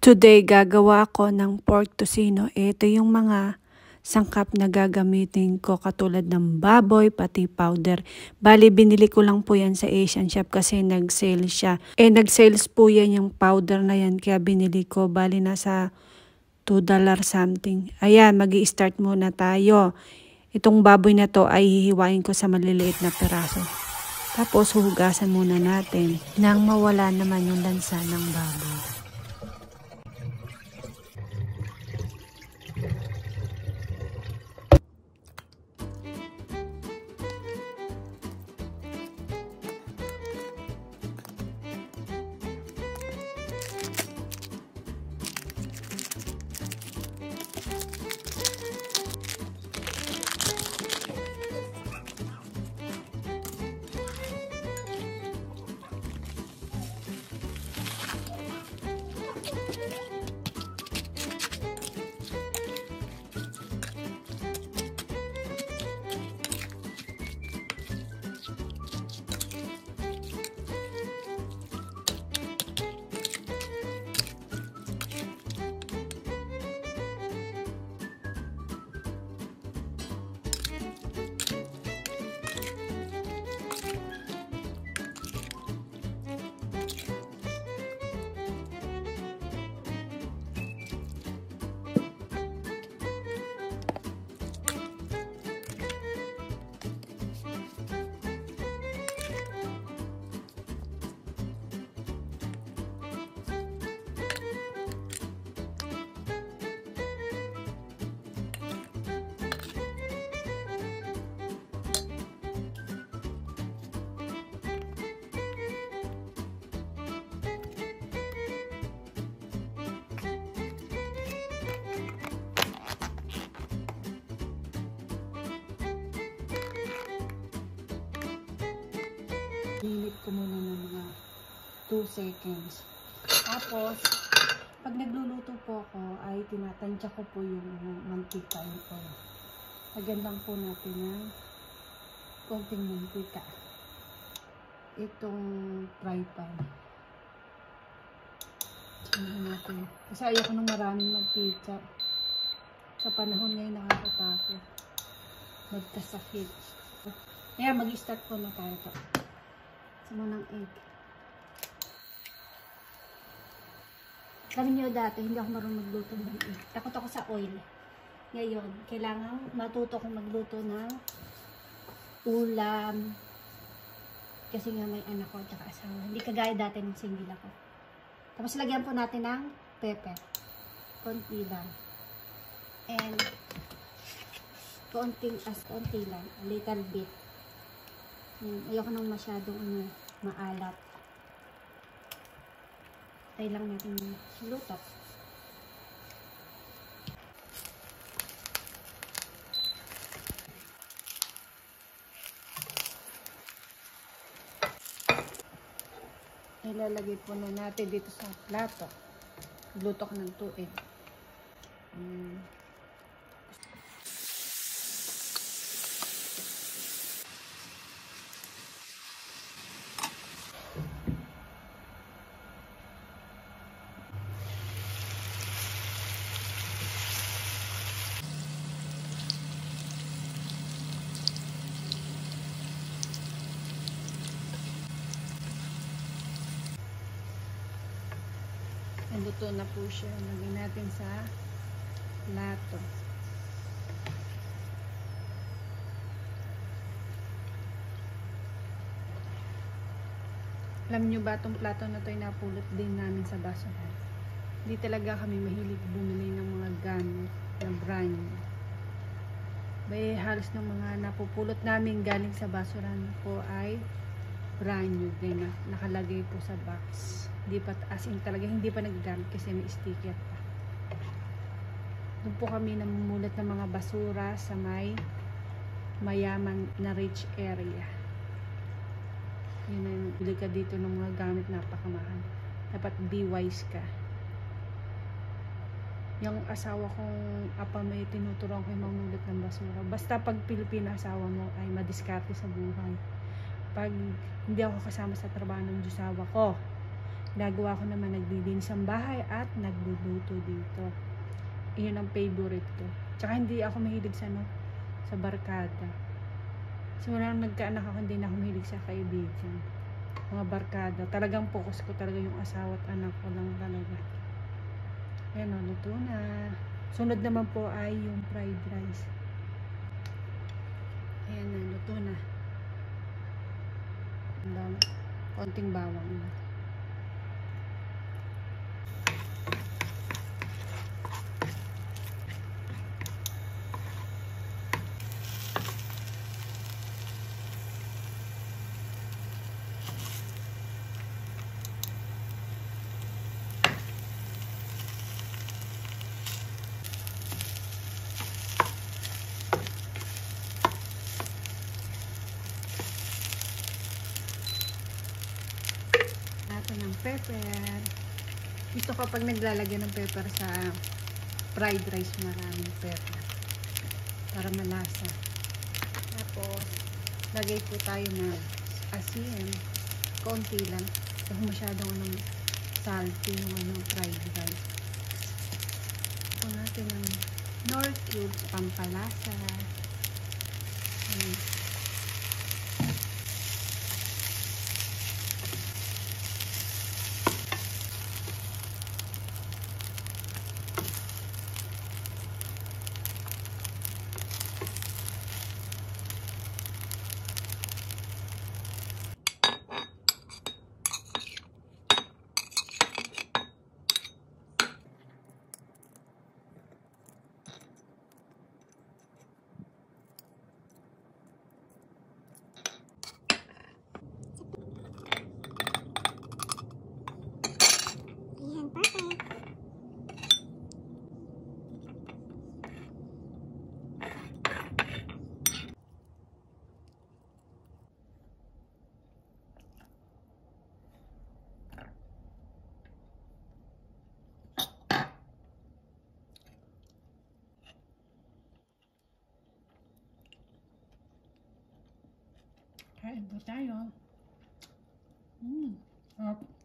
Today, gagawa ako ng pork tocino. Ito yung mga sangkap na gagamitin ko katulad ng baboy, pati powder. Bali, binili ko lang po yan sa Asian Shop kasi nag-sale siya. Nag-sales po yan yung powder na yan kaya binili ko. Bali, nasa $2 something. Ayan, mag-i-start muna tayo. Itong baboy na to ay hihiwain ko sa maliliit na peraso. Tapos, huhugasan muna natin nang mawala naman yung lansa ng baboy. Hinit ko muna ng mga 2 seconds. Tapos, pag nagluluto po ako, ay tinatansya ko po yung mantika ito. Lagyan lang po natin ng konting mantika. Itong fry pan. Tingnan natin. Kasi ayoko ng maraming mantika. Sa panahon ngayon nakakatakot. Magkasakit. Kaya mag-start po na tayo ito. Sama ng egg. Sabi niyo dati, hindi ako marunong magluto ng egg. Takot ako sa oil. Ngayon, kailangan matuto kong magluto ng ulam. Kasi nga may anak ko at asawa. Hindi kagaya dati ng single ako. Tapos lagyan po natin ng pepper. Konti lang. And konti lang. A little bit. Ayoko nang masyadong maalat. Tayo lang natin luto. Ilalagay po na natin dito sa plato. Luto ko ng tuig. Luto na po siya. Lagyan natin sa plato. Alam nyo ba, itong plato na ito ay napulot din namin sa basuhan. Hindi talaga kami mahilig bumili ng mga gamit na brand new. Bay, halos ng mga napupulot namin galing sa basuhan po ay brand new din na nakalagay po sa box. Hindi pa, as in talaga, hindi pa nagagamit kasi may sticker pa. Doon po kami namumulat ng mga basura sa may mayaman na rich area. Yun na yung bili ka dito ng mga gamit napakamahal. Dapat be wise ka. Yung asawa kong apa may tinuturuan ko yung mamulot ng basura. Basta pag Pilipino asawa mo ay madiskarte sa buhay. Pag hindi ako kasama sa trabaho ng asawa ko, Gagawa ko naman naglilinis ang bahay at nagluluto dito. Iyon ang favorite ko. Tsaka hindi ako mahilig sa sa barkada. Simula nung nagkaanak ako, hindi na ako mahilig sa kaibigan. Mga barkada. Talagang focus ko talaga yung asawa at anak ko lang talaga. Ayan o, luto na. Sunod naman po ay yung fried rice. Ayan na, luto na. Konting bawang na. Natin ng pepper. Gusto ko pag naglalagay ng pepper sa fried rice, maraming pepper para malasa. Tapos lagay po tayo ng asin, konti lang, kung masyadong salty yung fried rice. Ito natin ng Knorr cube, pampalasa. Kain po tayo. Sarap.